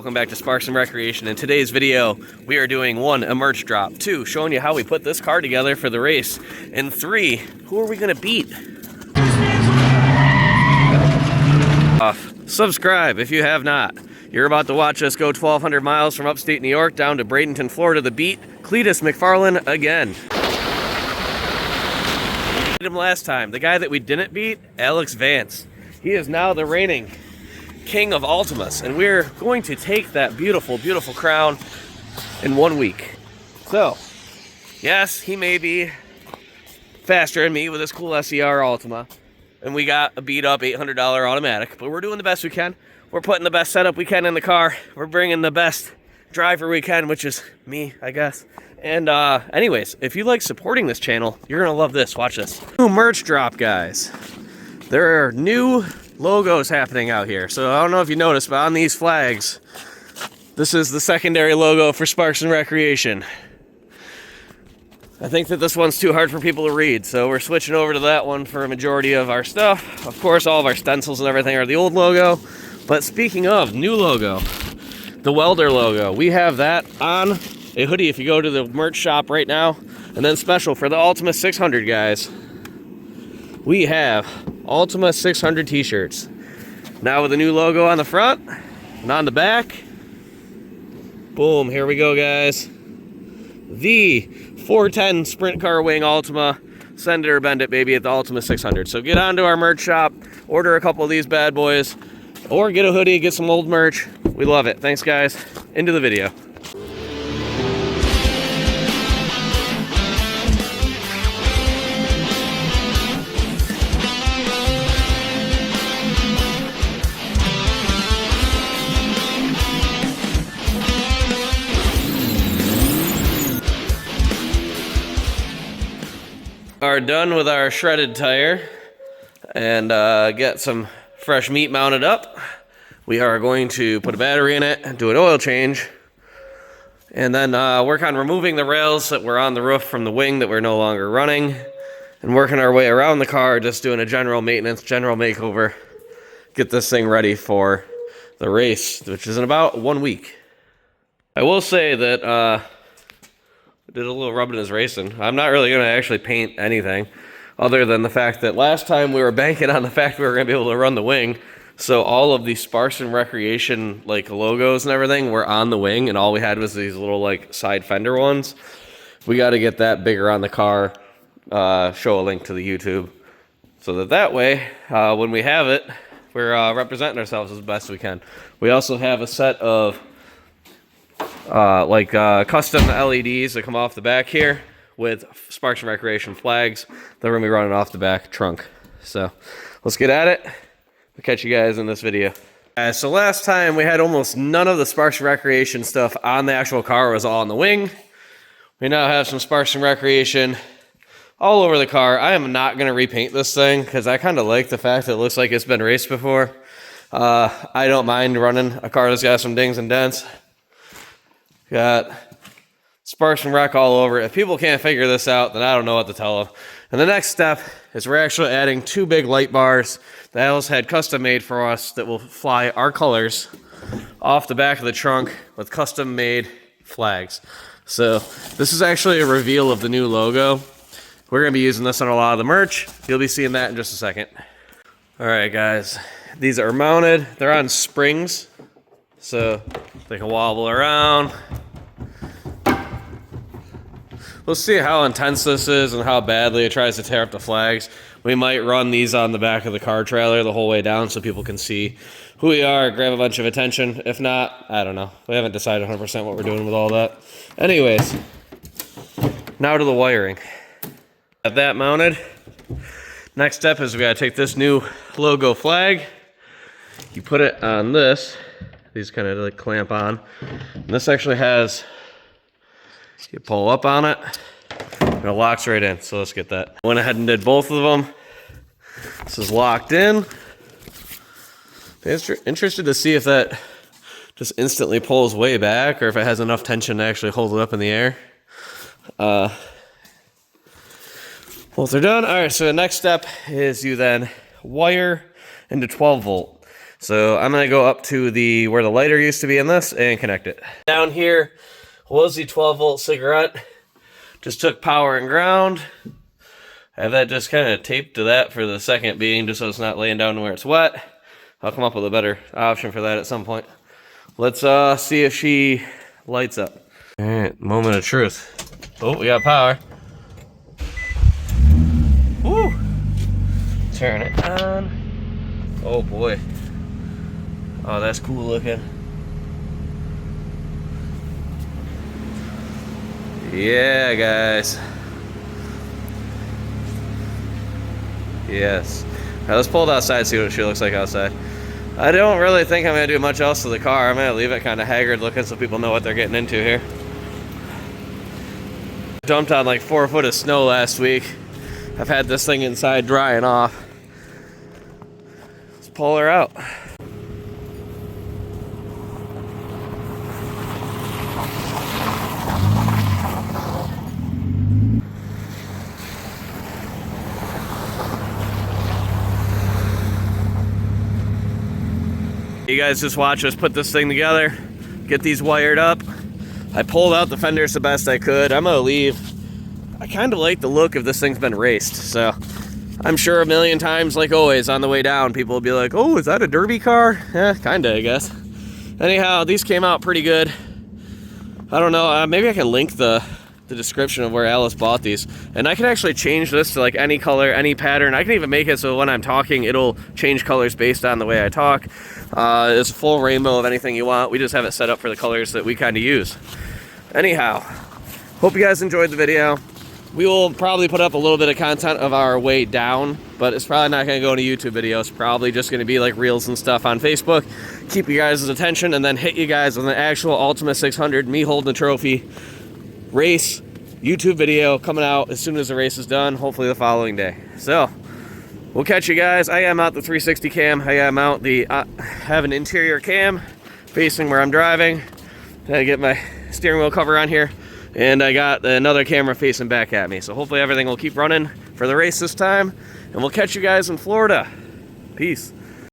welcome back to Sparks and Recreation. In today's video, we are doing 1, a merch drop, 2, showing you how we put this car together for the race, and 3, who are we gonna beat? Subscribe if you have not. You're about to watch us go 1,200 miles from upstate New York down to Bradenton, Florida to beat Cleetus McFarland again. We beat him last time. The guy that we didn't beat, Vance. He is now the reigning king of Altimas, and we're going to take that beautiful, beautiful crown in 1 week. So, yes, he may be faster than me with his cool SER Altima, and we got a beat-up $800 automatic, but we're doing the best we can. We're putting the best setup we can in the car. We're bringing the best driver we can, which is me, I guess. And anyways, if you like supporting this channel, you're gonna love this. Watch this. New merch drop, guys. There are new logos happening out here. So I don't know if you noticed, but on these flags, this is the secondary logo for Sparks and Recreation. I think that this one's too hard for people to read, so we're switching over to that one for a majority of our stuff. Of course, all of our stencils and everything are the old logo. But speaking of new logo, the welder logo, we have that on a hoodie if you go to the merch shop right now. And then special for the Altima 600 guys, we have Altima 600 t-shirts. Now with the new logo on the front and on the back. Boom, here we go, guys. The 410 Sprint Car Wing Altima. Send it or bend it, baby, at the Altima 600. So get onto our merch shop, order a couple of these bad boys, or get a hoodie, get some old merch. We love it. Thanks, guys. Into the video. Are done with our shredded tire and get some fresh meat mounted up. We are going to put a battery in it, do an oil change, and then work on removing the rails that were on the roof from the wing that we're no longer running, and working our way around the car, just doing a general maintenance, general makeover, get this thing ready for the race, which is in about 1 week. I will say that did a little rubbing as racing. I'm not really going to actually paint anything other than the fact that last time we were banking on the fact we were going to be able to run the wing. So all of the Sparks and Recreation like logos and everything were on the wing, and all we had was these little like side fender ones. We got to get that bigger on the car, show a link to the YouTube, so that way when we have it, we're representing ourselves as best we can. We also have a set of custom LEDs that come off the back here with Sparks and Recreation flags that we're going to be running off the back trunk. So let's get at it. We'll catch you guys in this video. So last time we had almost none of the Sparks and Recreation stuff on the actual car. It was all on the wing. We now have some Sparks and Recreation all over the car. I am not going to repaint this thing because I kind of like the fact that it looks like it's been raced before. I don't mind running a car that's got some dings and dents. Got Sparks and Rec all over it. If people can't figure this out, then I don't know what to tell them. And the next step is we're actually adding 2 big light bars that Alice had custom made for us that will fly our colors off the back of the trunk with custom made flags. So this is actually a reveal of the new logo. We're going to be using this on a lot of the merch. You'll be seeing that in just a second. All right, guys. These are mounted. They're on springs, so they can wobble around. We'll see how intense this is and how badly it tries to tear up the flags. We might run these on the back of the car trailer the whole way down so people can see who we are, grab a bunch of attention. If not, I don't know. We haven't decided 100% what we're doing with all that. Anyways, now to the wiring. Got that mounted. Next step is we gotta take this new logo flag. You put it on this. These kind of like clamp on. And this actually has, you pull up on it, and it locks right in. So let's get that. Went ahead and did both of them. This is locked in. Interested to see if that just instantly pulls way back or if it has enough tension to actually hold it up in the air. Both are done. All right, so the next step is you then wire into 12 volt. So I'm gonna go up to where the lighter used to be in this and connect it. Down here was the 12-volt cigarette. Just took power and ground. I have that just kind of taped to that for the second being, just so it's not laying down where it's wet. I'll come up with a better option for that at some point. Let's see if she lights up. All right, moment of truth. Oh, we got power. Woo! Turn it on. Oh boy. Oh, that's cool looking. Yeah, guys. Yes. Now let's pull it outside, see what she looks like outside. I don't really think I'm going to do much else to the car. I'm going to leave it kind of haggard looking so people know what they're getting into here. Dumped on like 4 foot of snow last week. I've had this thing inside drying off. Let's pull her out. You guys just watch us put this thing together, get these wired up. I pulled out the fenders the best I could. I'm gonna leave. I kind of like the look of this thing's been raced, so I'm sure a million times, like always, on the way down, people will be like, oh, is that a derby car? Yeah, kinda, I guess. Anyhow, these came out pretty good. I don't know, maybe I can link the description of where Alice bought these. And I can actually change this to like any color, any pattern. I can even make it so when I'm talking, it'll change colors based on the way I talk. It's a full rainbow of anything you want. We just have it set up for the colors that we kind of use. Anyhow, hope you guys enjoyed the video. We will probably put up a little bit of content of our way down, but it's probably not going to go into YouTube videos. It's probably just going to be like reels and stuff on Facebook. Keep you guys' attention and then hit you guys with an actual Altima 600, me holding the trophy race YouTube video coming out as soon as the race is done, hopefully the following day. So we'll catch you guys. I am out the 360 cam. I am out the have an interior cam facing where I'm driving. I get my steering wheel cover on here, and I got another camera facing back at me. So hopefully everything will keep running for the race this time, and we'll catch you guys in Florida. Peace.